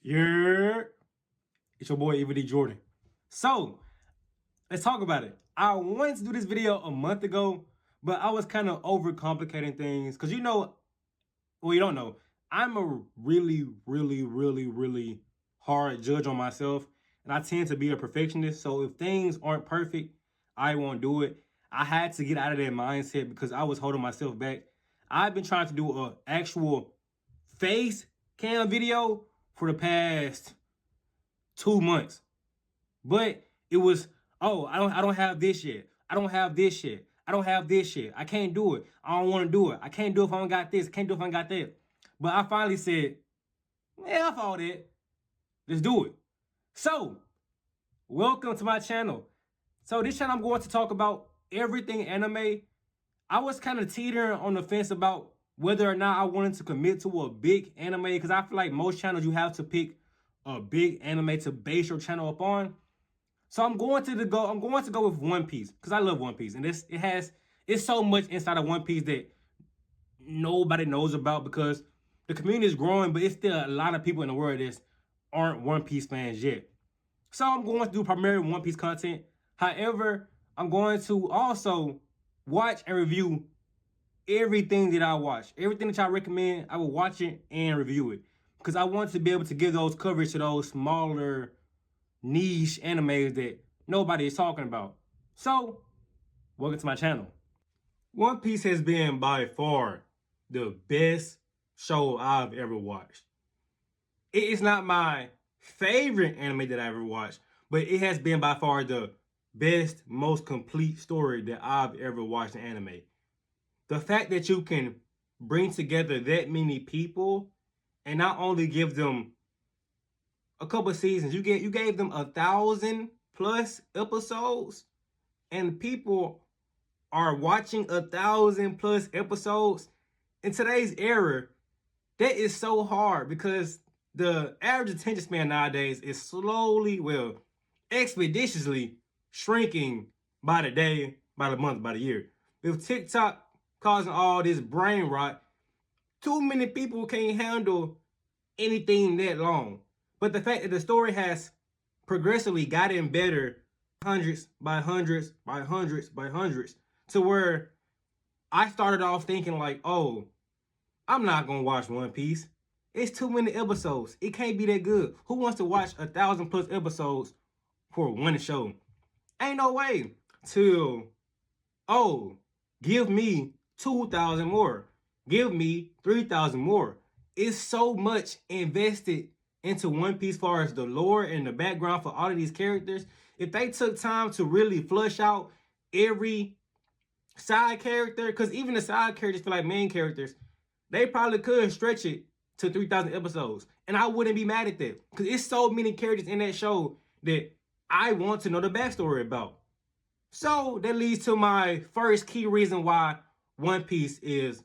Yeah, it's your boy Eva D. Jordan. So let's talk about it. I wanted to do this video a month ago, but I was kind of overcomplicating things because well, you don't know. I'm a really hard judge on myself, and I tend to be a perfectionist. So if things aren't perfect, I won't do it. I had to get out of that mindset because I was holding myself back. I've been trying to do an actual face cam video for the past 2 months. But it was, oh, I don't have this yet. I don't have this yet. I don't have this yet. I can't do it. I don't want to do it. I can't do it if I don't got this. I can't do it if I don't got that. But I finally said, yeah, I all that. Let's do it. So, welcome to my channel. So this channel I'm going to talk about everything anime. I was kind of teetering on the fence about whether or not I wanted to commit to a big anime, because I feel like most channels you have to pick a big anime to base your channel upon. So I'm going to go with One Piece because I love One Piece, and it's so much inside of One Piece that nobody knows about because the community is growing, but it's still a lot of people in the world that aren't One Piece fans yet. So I'm going to do primarily One Piece content. However, I'm going to also watch and review everything that I watch. Everything that y'all recommend, I will watch it and review it because I want to be able to give those coverage to those smaller niche animes that nobody is talking about. So, welcome to my channel. One Piece has been by far the best show I've ever watched. It is not my favorite anime that I ever watched, but it has been by far the best, most complete story that I've ever watched in anime. The fact that you can bring together that many people and not only give them a couple of seasons, you gave them 1,000+ episodes, and people are watching 1,000+ episodes in today's era. That is so hard because the average attention span nowadays is slowly, well, expeditiously shrinking by the day, by the month, by the year. With TikTok causing all this brain rot, too many people can't handle anything that long. But the fact that the story has progressively gotten better, hundreds by hundreds by hundreds by hundreds, to where I started off thinking like, oh, I'm not gonna watch One Piece. It's too many episodes. It can't be that good. Who wants to watch 1,000+ episodes for one show? Ain't no way. Till, oh, give me 2,000 more. Give me 3,000 more. It's so much invested into One Piece as far as the lore and the background for all of these characters. If they took time to really flush out every side character, because even the side characters feel like main characters, they probably could stretch it to 3,000 episodes. And I wouldn't be mad at that because it's so many characters in that show that I want to know the backstory about. So that leads to my first key reason why One Piece is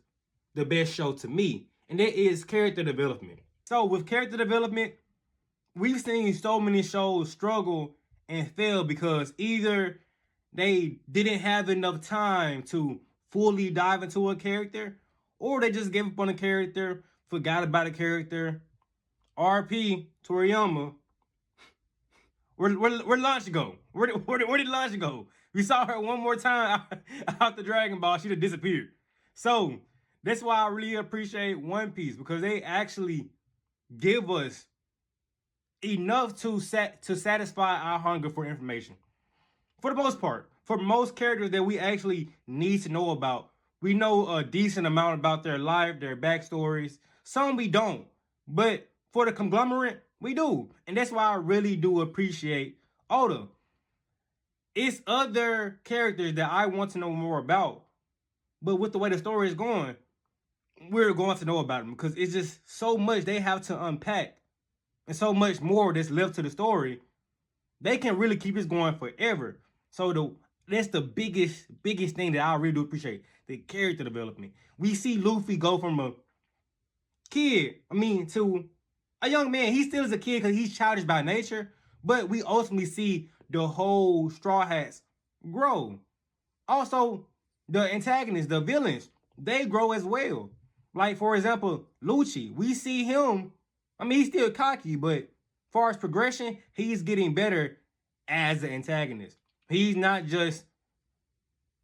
the best show to me, and that is character development. So with character development, we've seen so many shows struggle and fail because either they didn't have enough time to fully dive into a character, or they just gave up on a character, forgot about a character. RP Toriyama. Where'd Lunch go? Where did Lunch go? We saw her one more time out the Dragon Ball. She'd have disappeared. So that's why I really appreciate One Piece, because they actually give us enough to satisfy our hunger for information. For the most part, for most characters that we actually need to know about, we know a decent amount about their life, their backstories. Some we don't, but for the conglomerate, we do. And that's why I really do appreciate Oda. It's other characters that I want to know more about, but with the way the story is going, we're going to know about them because it's just so much they have to unpack and so much more that's left to the story. They can really keep this going forever. So that's the biggest thing that I really do appreciate, the character development. We see Luffy go from a kid, to a young man. He still is a kid because he's childish by nature, but we ultimately see the whole Straw Hats grow. Also, the antagonists, the villains, they grow as well. Like, for example, Lucci, we see him I mean, he's still cocky, but as far as progression, he's getting better as an antagonist. He's not just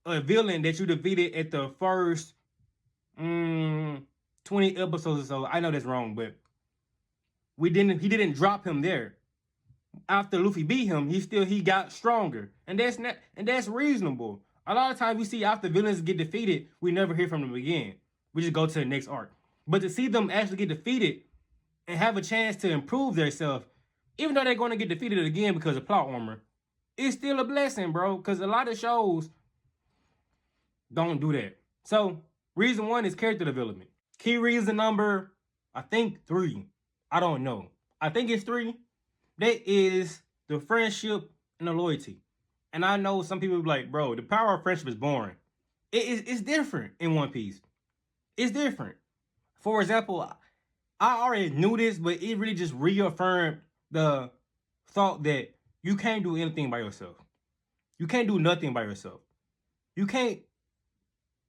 a villain that you defeated at the first 20 episodes or so. I know that's wrong, but he didn't drop him there. After Luffy beat him, he got stronger. And that's reasonable. A lot of times we see after villains get defeated, we never hear from them again. We just go to the next arc. But to see them actually get defeated and have a chance to improve themselves, even though they're going to get defeated again because of plot armor, it's still a blessing, bro. Because a lot of shows don't do that. So, reason one is character development. Key reason number, I think 3. I don't know. I think it's 3. That is the friendship and the loyalty. And I know some people be like, bro, the power of friendship is boring. It's different in One Piece. It's different. For example, I already knew this, but it really just reaffirmed the thought that you can't do anything by yourself. You can't do nothing by yourself. You can't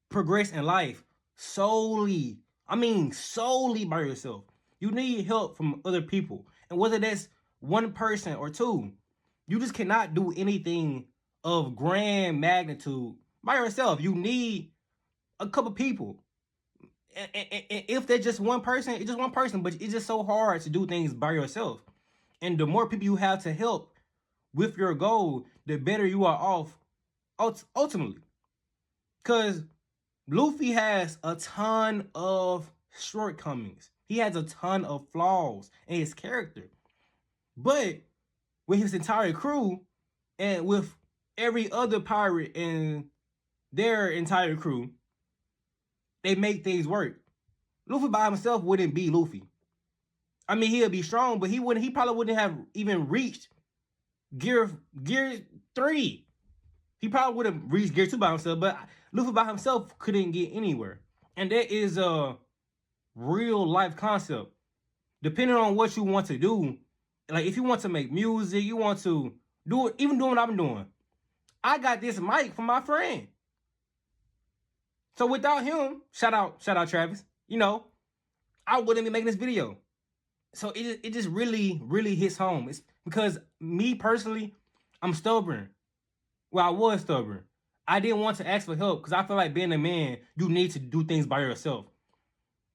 progress in life solely by yourself. You need help from other people. And whether that's one person or two, you just cannot do anything of grand magnitude by yourself. You need a couple people. And if they're just one person, it's just one person, but it's just so hard to do things by yourself. And the more people you have to help with your goal, the better you are off ultimately. Because Luffy has a ton of shortcomings. He has a ton of flaws in his character. But with his entire crew and with every other pirate in their entire crew, they make things work. Luffy by himself wouldn't be Luffy. I mean, he'll be strong, but he probably wouldn't have even reached gear 3. He probably would have reached gear 2 by himself, but Luffy by himself couldn't get anywhere. And that is a real life concept. Depending on what you want to do, like if you want to make music, you want to do it, even doing what I'm doing. I got this mic from my friend. So without him, shout out Travis, I wouldn't be making this video. So it just really, really hits home. It's because me personally, I'm stubborn. Well, I was stubborn. I didn't want to ask for help because I feel like being a man, you need to do things by yourself.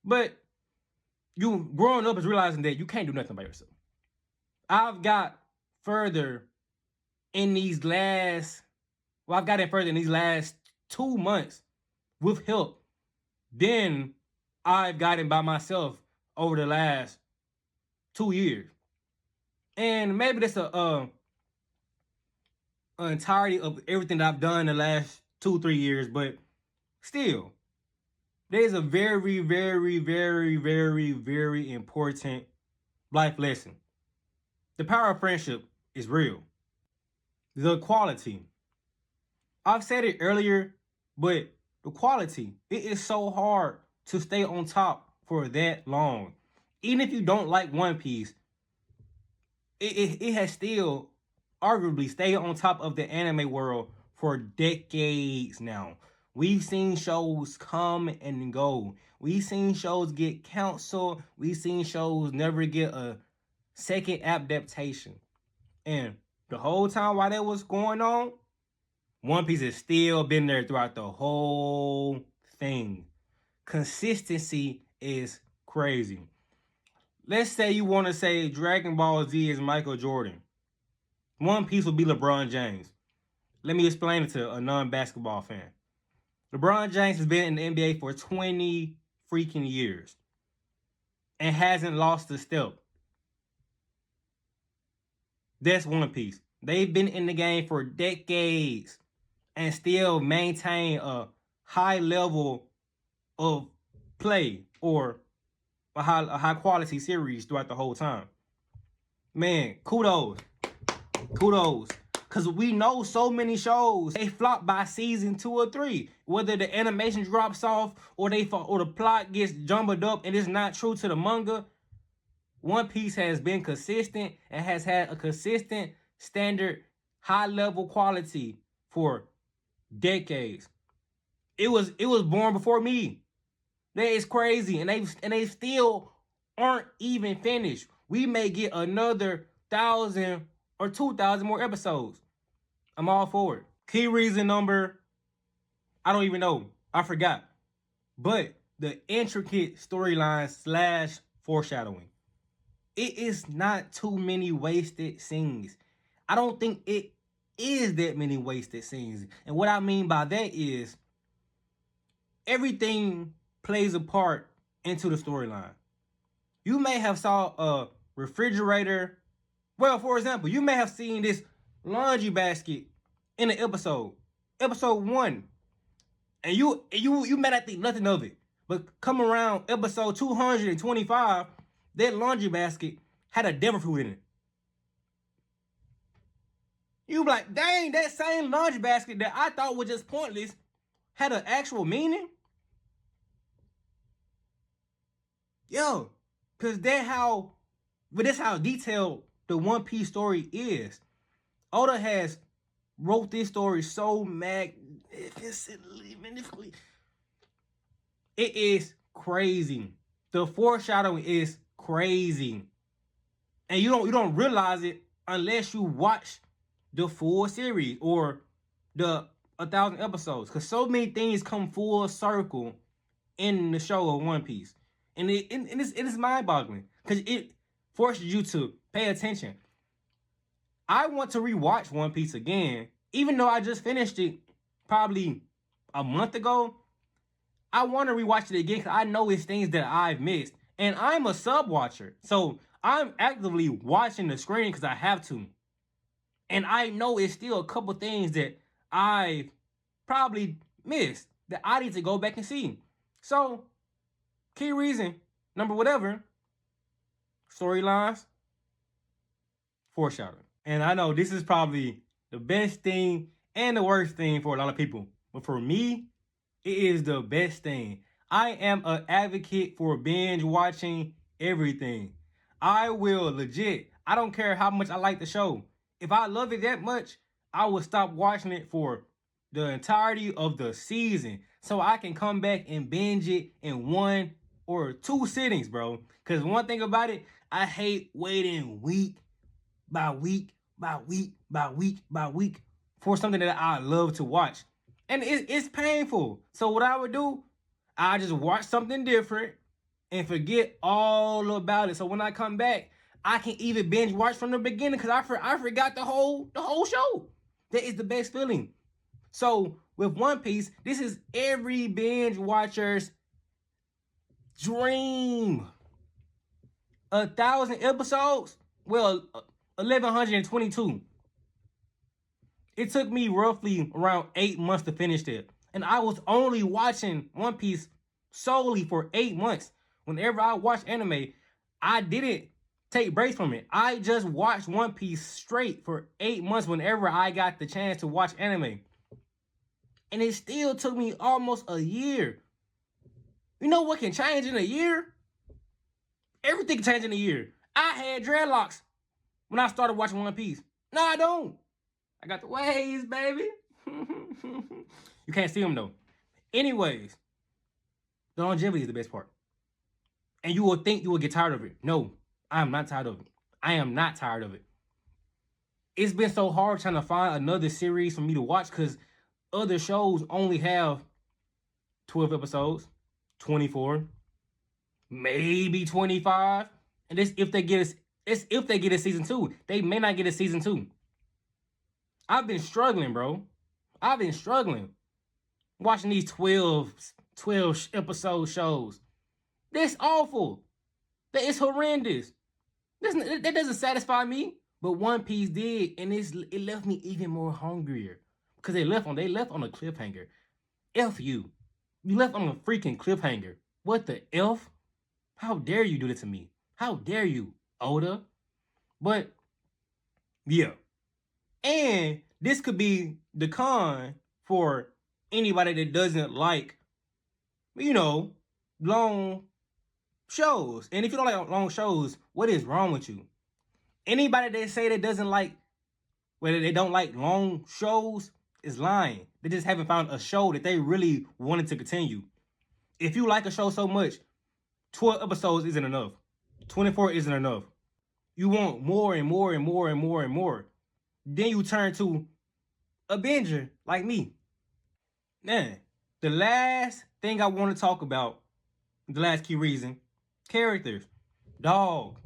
But you growing up is realizing that you can't do nothing by yourself. I've got further in these last 2 months with help than I've gotten by myself over the last 2 years. And maybe that's an entirety of everything that I've done in the last 2-3 years, but still, there's a very, very, very, very, very important life lesson. The power of friendship is real. The quality. I've said it earlier, but the quality, it is so hard to stay on top for that long. Even if you don't like One Piece, it has still arguably stayed on top of the anime world for decades now. We've seen shows come and go. We've seen shows get canceled. We've seen shows never get a second adaptation. And the whole time while that was going on, One Piece has still been there throughout the whole thing. Consistency is crazy. Let's say you want to say Dragon Ball Z is Michael Jordan. One Piece will be LeBron James. Let me explain it to a non-basketball fan. LeBron James has been in the NBA for 20 freaking years and hasn't lost a step. That's One Piece. They've been in the game for decades and still maintain a high level of play or a high quality series throughout the whole time. Man, kudos. Because we know so many shows, they flop by season 2 or 3. Whether the animation drops off or the plot gets jumbled up and it's not true to the manga, One Piece has been consistent and has had a consistent standard high level quality for decades. It was born before me. That is crazy. And they still aren't even finished. We may get another 1,000 or 2,000 more episodes. I'm all for it. Key reason number, I don't even know. I forgot. But the intricate storyline / foreshadowing. It is not too many wasted scenes. I don't think it is that many wasted scenes. And what I mean by that is everything plays a part into the storyline. You may have saw a refrigerator. Well, for example, you may have seen this laundry basket in an episode 1, and you may not think nothing of it. But come around episode 225, that laundry basket had a devil fruit in it. You be like, dang, that same laundry basket that I thought was just pointless had an actual meaning? Yo, cause that's how detailed the One Piece story is. Oda has wrote this story so magnificently. It is crazy. The foreshadowing is crazy. And you don't realize it unless you watch the full series or the 1,000 episodes. Because so many things come full circle in the show of One Piece. And it is mind-boggling. Because it forces you to pay attention. I want to rewatch One Piece again. Even though I just finished it probably a month ago. I want to rewatch it again because I know it's things that I've missed. And I'm a sub watcher. So I'm actively watching the screen because I have to. And I know it's still a couple things that I probably missed that I need to go back and see. So, key reason, number whatever, storylines, foreshadowing. And I know this is probably the best thing and the worst thing for a lot of people. But for me, it is the best thing. I am an advocate for binge watching everything. I will legit. I don't care how much I like the show. If I love it that much, I will stop watching it for the entirety of the season so I can come back and binge it in 1 or 2 sittings, bro. Because one thing about it, I hate waiting week by week for something that I love to watch. And it's painful. So what I would do, I just watch something different and forget all about it. So when I come back, I can even binge watch from the beginning because I forgot the whole show. That is the best feeling. So with One Piece, this is every binge watcher's dream. 1,000 episodes? Well, 1,122. It took me roughly around 8 months to finish it. And I was only watching One Piece solely for 8 months. Whenever I watch anime, I didn't take breaks from it. I just watched One Piece straight for 8 months whenever I got the chance to watch anime. And it still took me almost a year. You know what can change in a year? Everything can change in a year. I had dreadlocks when I started watching One Piece. No, I don't. I got the waves, baby. You can't see them, though. Anyways, the longevity is the best part. And you will think you will get tired of it. No, I am not tired of it. I am not tired of it. It's been so hard trying to find another series for me to watch because other shows only have 12 episodes, 24, maybe 25. And this if they get a season 2. They may not get a season 2. I've been struggling, bro. I've been struggling watching these 12 episode shows. That's awful. That is horrendous. That doesn't satisfy me. But One Piece did, and it left me even more hungrier. Because they left on a cliffhanger. F you. You left on a freaking cliffhanger. What the F? How dare you do this to me? How dare you, Oda? But, yeah. And this could be the con for anybody that doesn't like, long shows. And if you don't like long shows, what is wrong with you? Anybody that say that doesn't like, whether they don't like long shows, is lying. They just haven't found a show that they really wanted to continue. If you like a show so much, 12 episodes isn't enough. 24 isn't enough. You want more and more and more and more and more. Then you turn to a binger like me. Man, the last thing I want to talk about, the last key reason, characters. Dog,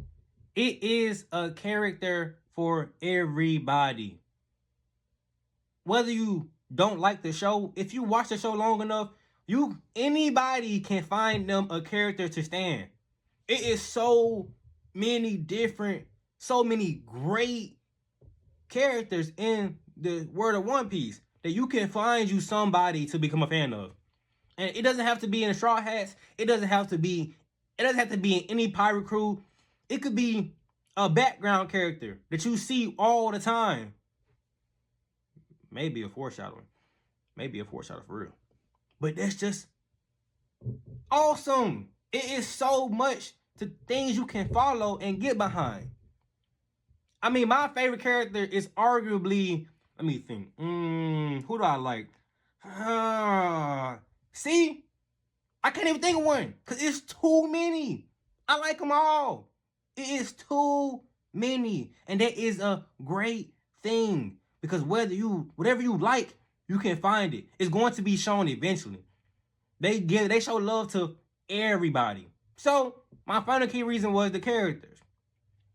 it is a character for everybody. Whether you don't like the show, if you watch the show long enough, anybody can find them a character to stand. It is so many different, so many great characters in the world of One Piece that you can find you somebody to become a fan of. And it doesn't have to be in the Straw Hats. It doesn't have to be in any pirate crew. It could be a background character that you see all the time. Maybe a foreshadowing. Maybe a foreshadow for real. But that's just awesome. It is so much to things you can follow and get behind. I mean, my favorite character is arguably, let me think. Who do I like? See? I can't even think of one because it's too many. I like them all. It is too many. And that is a great thing because whatever you like, you can find it. It's going to be shown eventually. They show love to everybody. So my final key reason was the characters.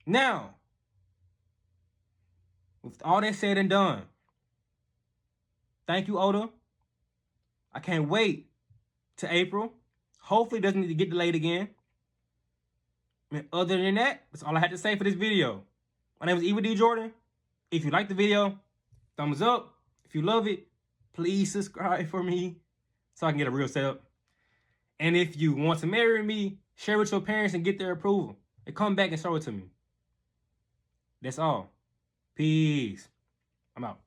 Now, with all that said and done, thank you, Oda. I can't wait to April. Hopefully it doesn't need to get delayed again. And other than that, that's all I had to say for this video. My name is Eva D. Jordan. If you like the video, thumbs up. If you love it, please subscribe for me so I can get a real setup. And if you want to marry me, share with your parents and get their approval. And come back and show it to me. That's all. Peace. I'm out.